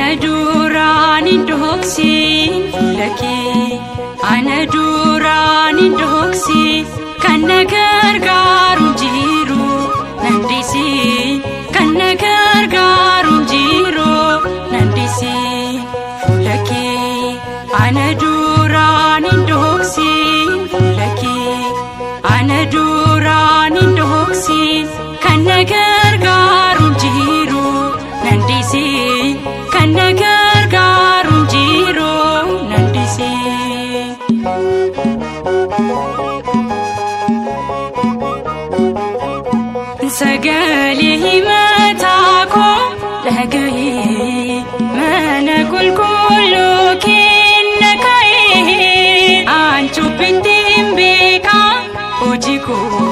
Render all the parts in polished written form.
ana duraan hin dhoksin fuula kee ana duraan hin dhoksin kan na gargaaru jiru nan dhiisin kan na gargaaru jiru nan dhiisin fuula kee ana duraan hin dhoksin fuula kee ana duraan hin dhoksin kan na gargaaru jiru nan dhiisin kan na gargaaru jiru nan dhiisin. Sagalee himataa koo dhagahee mana qulqulluu kenna ka'ee an cubbitti hin beeka hojii koo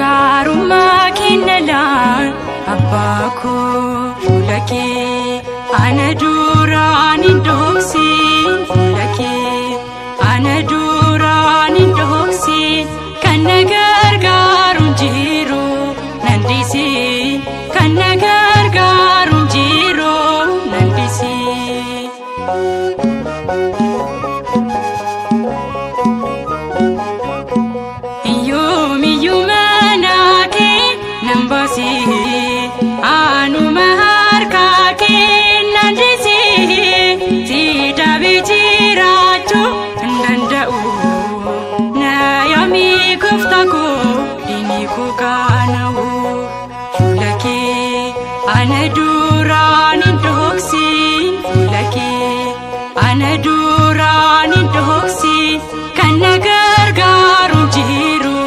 gaarummaa kenna laan abbaa koo fuula kee ana duraan hin dhoksin fuula kee ana duraan hin dhoksin kan na gargaaru jiru nan dhiisin kan na gargaaru jiru nan dhiisin. Yoomiyyuu mana kee nan baasee anuma harkaa kee nan dhiisin si dhaabee jiraachuu hin danda'u na yaamii gooftaa koo diinii koo qaana'u fuula kee ana duraan hin dhoksin fuula kee ana duraan hin dhoksin kan na gargaaru jiru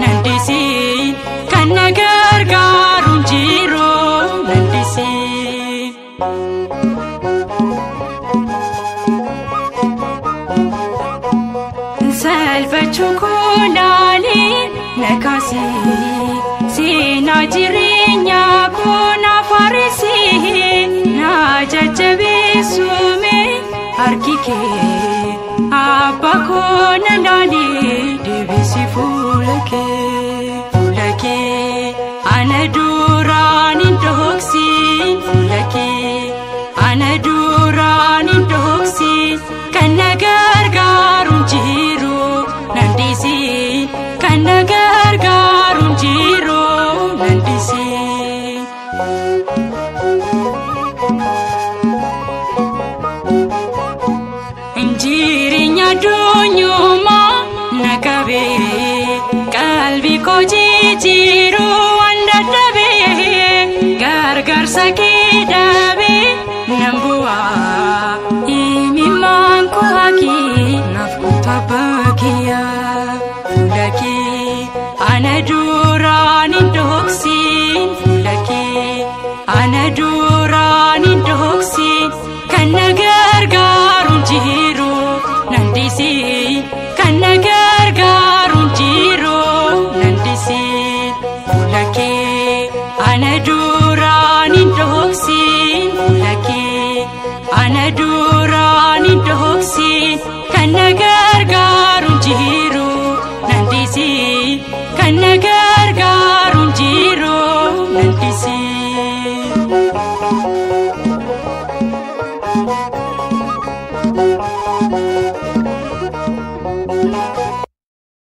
nan dhiisin kan na gargaaru jiru nan dhiisin. Salphachuu koo laalee na kaasee seenaa jireenyaa koo na faarsee na jajjabeessume harki kee abbaa koo na laalee deebisi fuula kee ana duraan hin dhoksin fuula kee ana duraan hin dhoksin kan na gargaaru jiru nan dhiisin kan na gargaaru jiru nan dhiisin. Jireenya addunyaa na qabee qalbii koo jijjiiru waan dadhabee gargaarsa kee dhabee nan bu'aa imimmaan koo hakii naaf kutaa baakiyyaa fuula kee ana duraan hin dhoksin fuula kee ana duraan hin dhoksin kan na gargaaru jiru nan dhiisin kan na gargaaru jiru nan dhiisin fuula kee ana duraan hin dhoksin fuula kee ana duraan hin dhoksin kan na gargaaru jiru nan dhiisin kan na gargaaru jiru nan dhiisin.